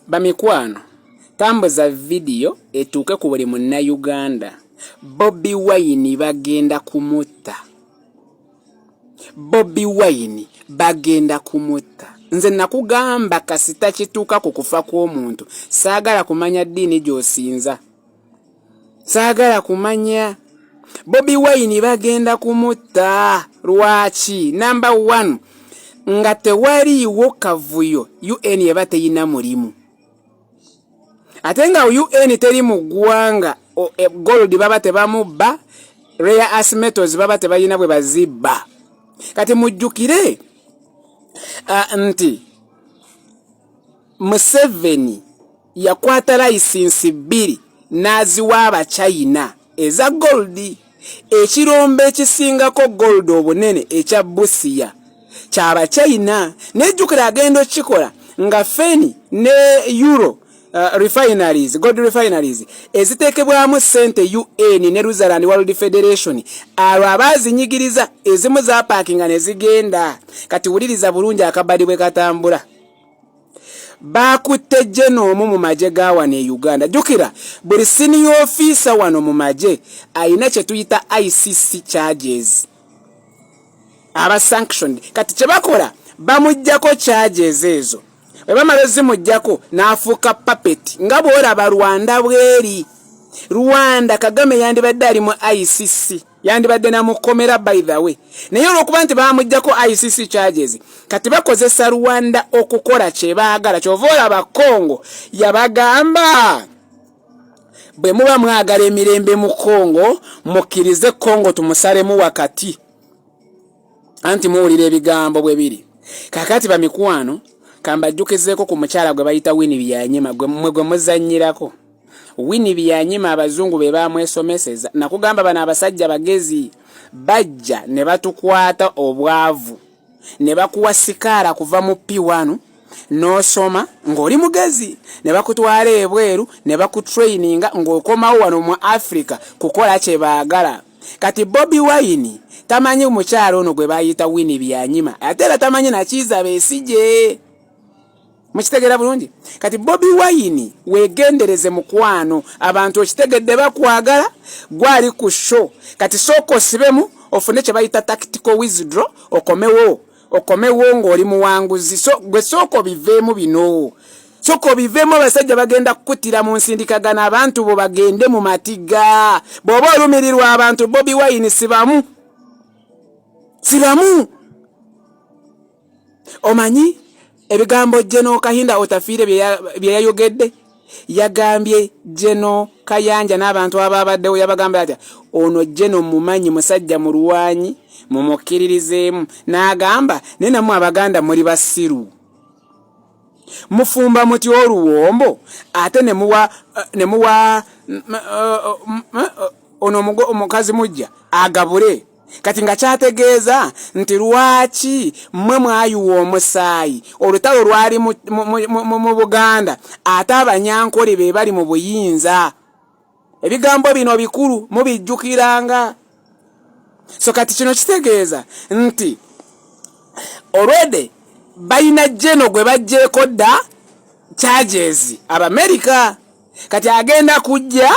Bamikwano, tambuza video etuuke ku buli munnayuganda. Bobi Wine bagenda kumutta. Bobi Wine bagenda kumutta. Nze nakugamba kasita kituuka ku kufa kw'omuntu. Saagala kumanya ddiini gy'osinza. Saagala kumanya. Bobi Wine bagenda kumutta. Lwaki? Number 1. Nga tewaliiwo kavuyo UN yeba teyina mulimu. Ate nga UN teri mu ggwanga gold baba tebamubba, rare earth metals baba tebalina bwe bazibba. Kati mujjukire nti Museveni yakwata license 2 n'aziwa Abachina eza gold. Ekirombe ekisingako gold obunene ekya Busia ky'Abachina. Nejjukira agenda okikola nga feni ne euro refineries, gold refineries eziteekebwamu sente UN ne Ruzarand World Federation. Abo abazinyigiriza ezimu za parkinga ne zigenda. Kati wuliriza bulungi akabadi bwe katambula. Bakutte jeno mu maje ga wano e Uganda. Jukira buli senior officer wano mu maje ayina kye tuyita ICC charges. Aba sanctioned. Kati kye bakola bamujjako charges ezo. Bamalazi mujjako n'afuuka puppet nga bw'olaba Rwanda bweri. Rwanda Kagame yandibadde ali mu ICC, yandibadde namukomera by the way. Naye olw'okuba nti bamujjako ICC charges, kati bakozesa Rwanda okukola kye baagala. Kyova olaba Congo yabagamba bwe muba mwagala emirembe mu Congo mukkirize Congo tumusalemu wakati. Anti muwulira ebigambo bwe biri. Kakati bamikwano kambajjukizeeko ku mukyala gwe bayita Winnie Byanyima gwe muzannyirako. Winnie Byanyima abazungu be bamwesomeseza. Nakugamba bano abasajja bagezi bajja ne batukwata obwavu ne bakuwa sikaala kuva mu P1 n'osoma ng'oli mugezi, ne bakutwala ebweru ne bakutraininga ng'okomawo wano mu Africa kukola kye baagala. Kati Bobi Wine tamanyi mukyala ono gwe bayita Winnie Byanyima ate era tamanyi na Kizza Besigye. Mukitegera bulungi. Kati Bobi Wine wegendereze mukwano abantu okitegedde bakwagala gwali ku show. Kati soko sibemu ofune kye bayita tactical withdraw okomewo ng'oli muwanguzi. So gwe soko biveemu bino. Soko biveemu abasajja bagenda kukutira mu nsindikagana abantu bo bagende mu matiga. Bw'oba olumirirwa abantu Bobi Wine sibamu. Omanyi ebigambo Jeno Kahinda Otafiire bye yayogedde? Yagambye Jeno Kayanja n'abantu ababaddewo yabagamba ati ono Jeno mumanyi musajja mulwanyi mumukkiririzeemu. N'agamba nenamu Abaganda muri basiru. Mufumba muti oluwombo ate nemuwa ono omukazi mujja agabule. Kati nga kyategeeza nti lwaki mmwe mwayuwa omusaayi olutalo lwali mu Buganda ate Abanyankole be bali mu buyinza. Ebigambo bino bikulu mubijjukiranga. So kati kino kitegeeza nti already bayina Jeno gwe bajjeeko dda charges Abamerika. Kati agenda kujja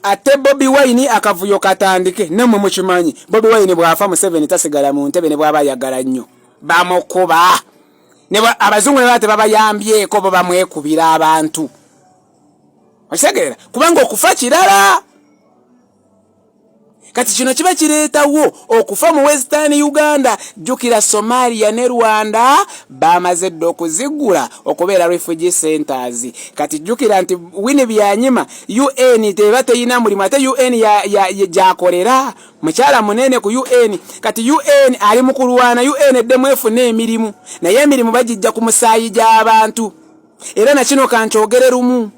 ate Bobi Wine akavuyo katandike. Nemwe mukimanyi Bobi Wine bw'afa Museveni tasigala mu ntebe ne bw'aba yagala nnyo bamukuba. Abazungu ne bate babayambyeko bo bamwekubira abantu. Okitegera kubanga okufa kirala. Kati kino kiba kireetawo okufa mu Western Uganda. Jukira Somalia ne Rwanda bamaze dda okuzigula okubeera refugee centers. Kati jukira nti Winnie Byanyima UN teba teyina mulimu ate UN gyakolera mukyala munene ku UN. Kati UN ali mu kulwana UN eddemu efune emirimu naye emirimu bagijja ku musaayi gy'abantu. Era na kino kankyogere lumu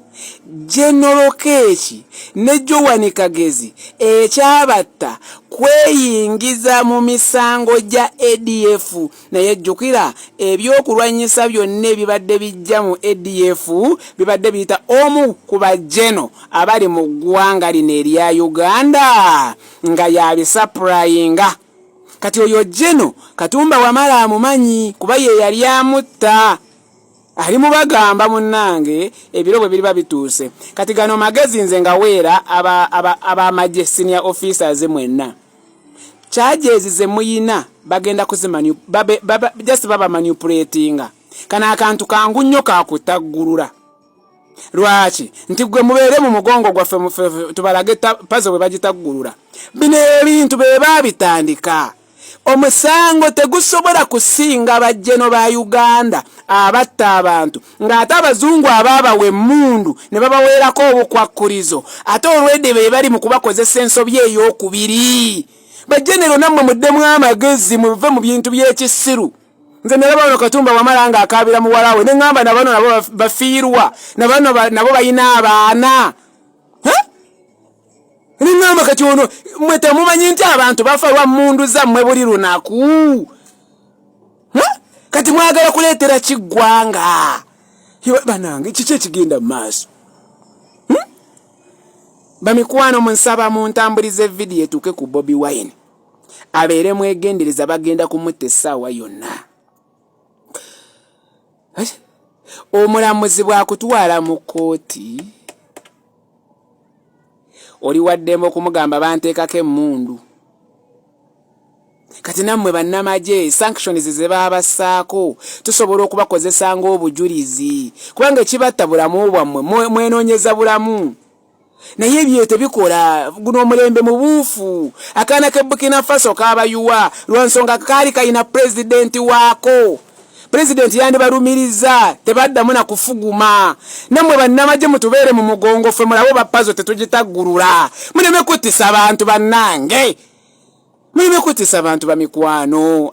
General Keeki ne Joan Kagezi ekyabatta kweyingiza mu misango gya ADF. Naye jjukira ebyokulwanyisa byonna ebibadde bijja mu ADF bibadde biyita omu ku bajeno abali mu ggwanga lino erya Uganda nga yabisupplyinga. Kati oyo Jeno Katumba Wamala amumanyi kuba ye yali amutta. ali mubagamba munnange ebiro bwe biri babituuse kati gano magezi nze nga weera aba amagye senior officers mwenna charges ze muyina bagenda kuzimanya just baba manipulatinga kana akantu kangu nnyo kakutaggulula lwaki nti gwe mubeere mu mugongo gwaffe tubalage pazo bwe bagitaggulula bino ebintu be babitandika omusango tegusobola kusinga bajjeno ba Uganda abatta abantu ng'ate abazungu ababawe emmundu ne babaweerako obukwakkulizo ate olwedde be bali mu kubakozesa ensobi ey'okubiri bajjenero nammwe muddemu amagezi muve mu bintu by'ekisiru nze nalaba ono Katumba Wamala nga akaabira muwalawe ne ŋŋamba nabano nabo bafiirwa nabo bayina abaana Ringamba kati ono mwe temumanyi nti abantu bafa lwa mmundu zammwe buli lunaku kati mwagala kuleetera kiggwanga banange kiki ekigenda mu maaso bamikwano munsaba muntambulize vidiyo etuuke ku Bobi Wine abeere mwegendereza bagenda kumutta essaawa yonna omulamuzi bwakutwala mu kooti oli waddemu okumugamba banteekako emmundu kati nammwe bannamagye sanctions ze baabassaako tusobola okubakozesa ng'obujulizi kubanga ekibatta bulamu bwammwe mwenoonyeza bulamu naye ebyo tebikola guno omulembe mu buufu akaana ke Burkina Faso kaabayuwa lwa nsonga kaali kayina pulezidenti waako President yandi barumiriza tebaddamu na kufuguma namwe bannamagye mutubeere mu mugongo ffe mulabo bapazo tetugitaggulula muleme kutisa abantu bannange muleme kutisa abantu bamikwano